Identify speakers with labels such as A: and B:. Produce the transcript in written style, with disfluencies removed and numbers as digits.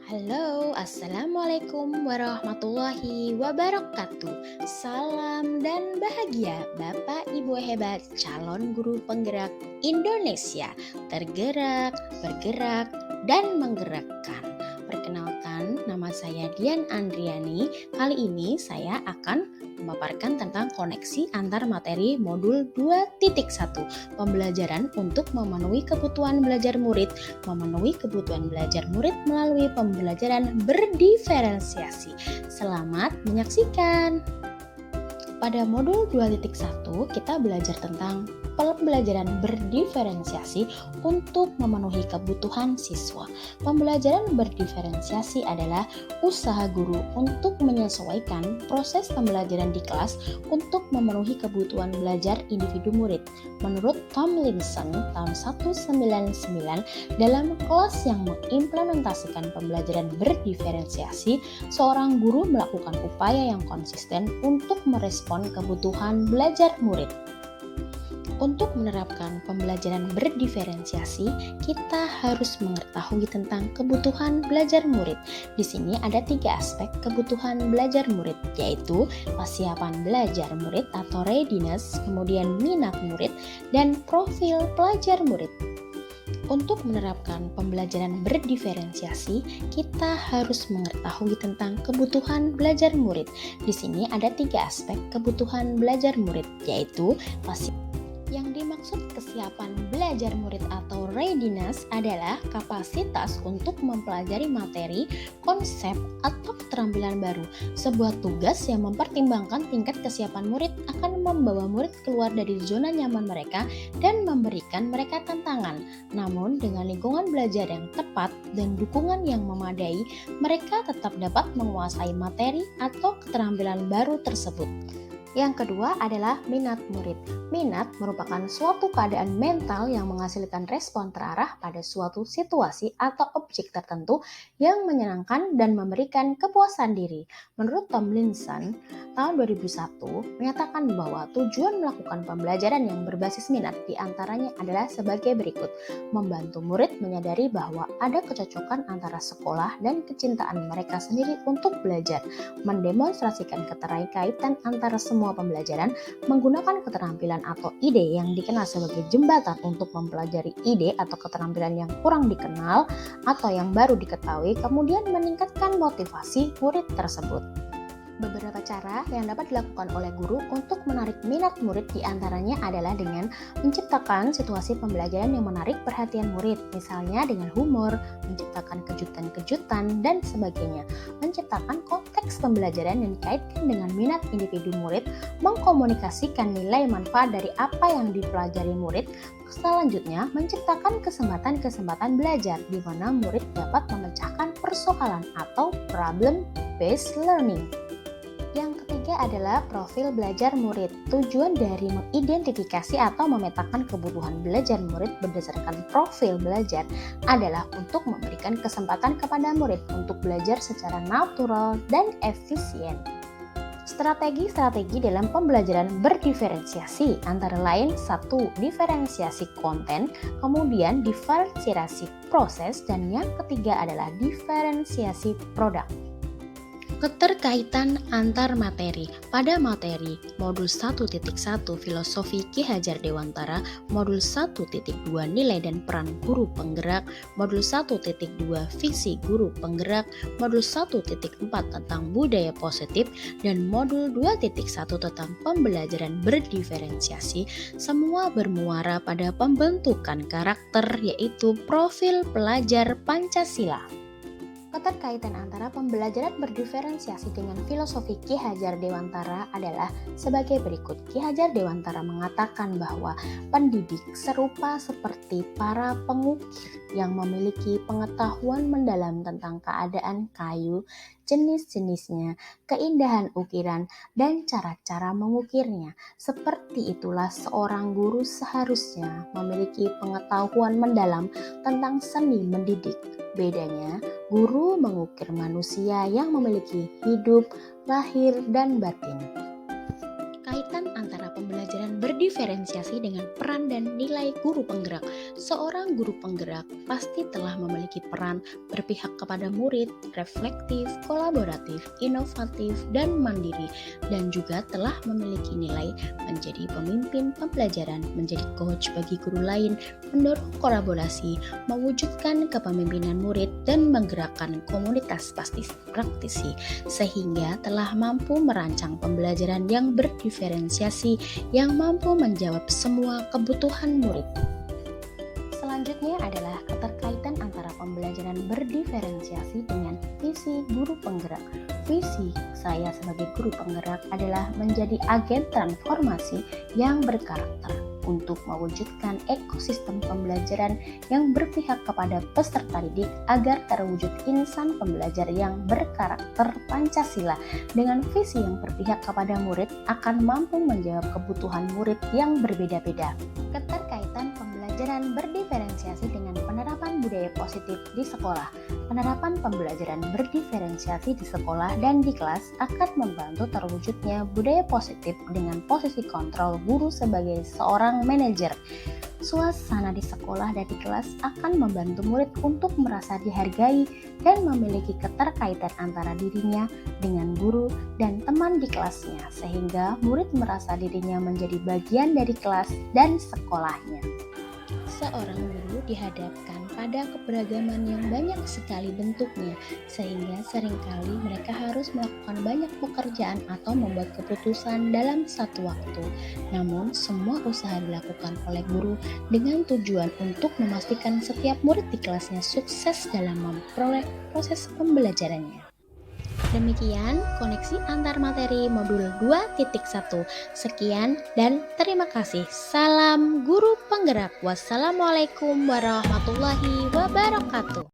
A: Halo, Assalamualaikum warahmatullahi wabarakatuh. Salam dan bahagia Bapak Ibu hebat calon guru penggerak Indonesia. Tergerak, bergerak, dan menggerakkan. Perkenalkan, nama saya Dian Andriani. Kali ini saya akan memaparkan tentang koneksi antar materi modul 2.1, pembelajaran untuk memenuhi kebutuhan belajar murid melalui pembelajaran berdiferensiasi. Selamat menyaksikan. Pada modul 2.1 kita belajar tentang pembelajaran berdiferensiasi untuk memenuhi kebutuhan siswa. Pembelajaran berdiferensiasi adalah usaha guru untuk menyesuaikan proses pembelajaran di kelas untuk memenuhi kebutuhan belajar individu murid. Menurut Tomlinson tahun 1999, dalam kelas yang mengimplementasikan pembelajaran berdiferensiasi, seorang guru melakukan upaya yang konsisten untuk merespon kebutuhan belajar murid. Untuk menerapkan pembelajaran berdiferensiasi, kita harus mengetahui tentang kebutuhan belajar murid. Di sini ada 3 aspek kebutuhan belajar murid, yaitu kesiapan belajar murid atau readiness, kemudian minat murid, dan profil pelajar murid. Untuk menerapkan pembelajaran berdiferensiasi, kita harus mengetahui tentang kebutuhan belajar murid. Di sini ada 3 aspek kebutuhan belajar murid, yaitu yang dimaksud kesiapan belajar murid atau readiness adalah kapasitas untuk mempelajari materi, konsep, atau keterampilan baru. Sebuah tugas yang mempertimbangkan tingkat kesiapan murid akan membawa murid keluar dari zona nyaman mereka dan memberikan mereka tantangan. Namun, dengan lingkungan belajar yang tepat dan dukungan yang memadai, mereka tetap dapat menguasai materi atau keterampilan baru tersebut. Yang kedua adalah minat murid. Minat merupakan suatu keadaan mental yang menghasilkan respon terarah pada suatu situasi atau objek tertentu yang menyenangkan dan memberikan kepuasan diri. Menurut Tomlinson, tahun 2001 menyatakan bahwa tujuan melakukan pembelajaran yang berbasis minat diantaranya adalah sebagai berikut: membantu murid menyadari bahwa ada kecocokan antara sekolah dan kecintaan mereka sendiri untuk belajar, mendemonstrasikan keterkaitan antara semua pembelajaran menggunakan keterampilan atau ide yang dikenal sebagai jembatan untuk mempelajari ide atau keterampilan yang kurang dikenal atau yang baru diketahui, kemudian meningkatkan motivasi murid tersebut. Beberapa cara yang dapat dilakukan oleh guru untuk menarik minat murid diantaranya adalah dengan menciptakan situasi pembelajaran yang menarik perhatian murid, misalnya dengan humor, menciptakan kejutan-kejutan, dan sebagainya. Menciptakan konteks pembelajaran yang dikaitkan dengan minat individu murid, mengkomunikasikan nilai manfaat dari apa yang dipelajari murid. Selanjutnya, menciptakan kesempatan-kesempatan belajar di mana murid dapat memecahkan persoalan atau problem-based learning. Yang ketiga adalah profil belajar murid. Tujuan dari mengidentifikasi atau memetakan kebutuhan belajar murid berdasarkan profil belajar adalah untuk memberikan kesempatan kepada murid untuk belajar secara natural dan efisien. Strategi-strategi dalam pembelajaran berdiferensiasi antara lain 1. Diferensiasi konten, kemudian diferensiasi proses, dan yang ketiga adalah diferensiasi produk. Keterkaitan antar materi. Pada materi modul 1.1 Filosofi Ki Hajar Dewantara, modul 1.2 Nilai dan Peran Guru Penggerak, modul 1.2 Visi Guru Penggerak, modul 1.4 tentang Budaya Positif, dan modul 2.1 tentang Pembelajaran Berdiferensiasi, semua bermuara pada pembentukan karakter, yaitu profil pelajar Pancasila. Keterkaitan antara pembelajaran berdiferensiasi dengan filosofi Ki Hajar Dewantara adalah sebagai berikut. Ki Hajar Dewantara mengatakan bahwa pendidik serupa seperti para pengukir yang memiliki pengetahuan mendalam tentang keadaan kayu, jenis-jenisnya, keindahan ukiran, dan cara-cara mengukirnya. Seperti itulah seorang guru seharusnya memiliki pengetahuan mendalam tentang seni mendidik. Bedanya, guru mengukir manusia yang memiliki hidup, lahir, dan batin. Kaitan antara pembelajaran berdiferensiasi dengan peran dan nilai guru penggerak. Seorang guru penggerak pasti telah memiliki peran berpihak kepada murid, reflektif, kolaboratif, inovatif, dan mandiri, dan juga telah memiliki nilai menjadi pemimpin pembelajaran, menjadi coach bagi guru lain, mendorong kolaborasi, mewujudkan kepemimpinan murid, dan menggerakkan komunitas praktisi, sehingga telah mampu merancang pembelajaran yang berdiferensiasi yang mampu menjawab semua kebutuhan murid. Selanjutnya adalah keterkaitan antara pembelajaran berdiferensiasi dengan visi guru penggerak. Visi saya sebagai guru penggerak adalah menjadi agen transformasi yang berkarakter untuk mewujudkan ekosistem pembelajaran yang berpihak kepada peserta didik agar terwujud insan pembelajar yang berkarakter Pancasila. Dengan visi yang berpihak kepada murid akan mampu menjawab kebutuhan murid yang berbeda-beda. Keterkaitan pembelajaran berdiferensiasi dengan penerapan budaya positif di sekolah. Penerapan pembelajaran berdiferensiasi di sekolah dan di kelas akan membantu terwujudnya budaya positif dengan posisi kontrol guru sebagai seorang manajer. Suasana di sekolah dan di kelas akan membantu murid untuk merasa dihargai dan memiliki keterkaitan antara dirinya dengan guru dan teman di kelasnya, sehingga murid merasa dirinya menjadi bagian dari kelas dan sekolahnya. Seorang guru dihadapkan pada keberagaman yang banyak sekali bentuknya, sehingga seringkali mereka harus melakukan banyak pekerjaan atau membuat keputusan dalam satu waktu. Namun, semua usaha dilakukan oleh guru dengan tujuan untuk memastikan setiap murid di kelasnya sukses dalam memperoleh proses pembelajarannya. Demikian koneksi antar materi modul 2.1. Sekian dan terima kasih. Salam guru penggerak. Wassalamualaikum warahmatullahi wabarakatuh.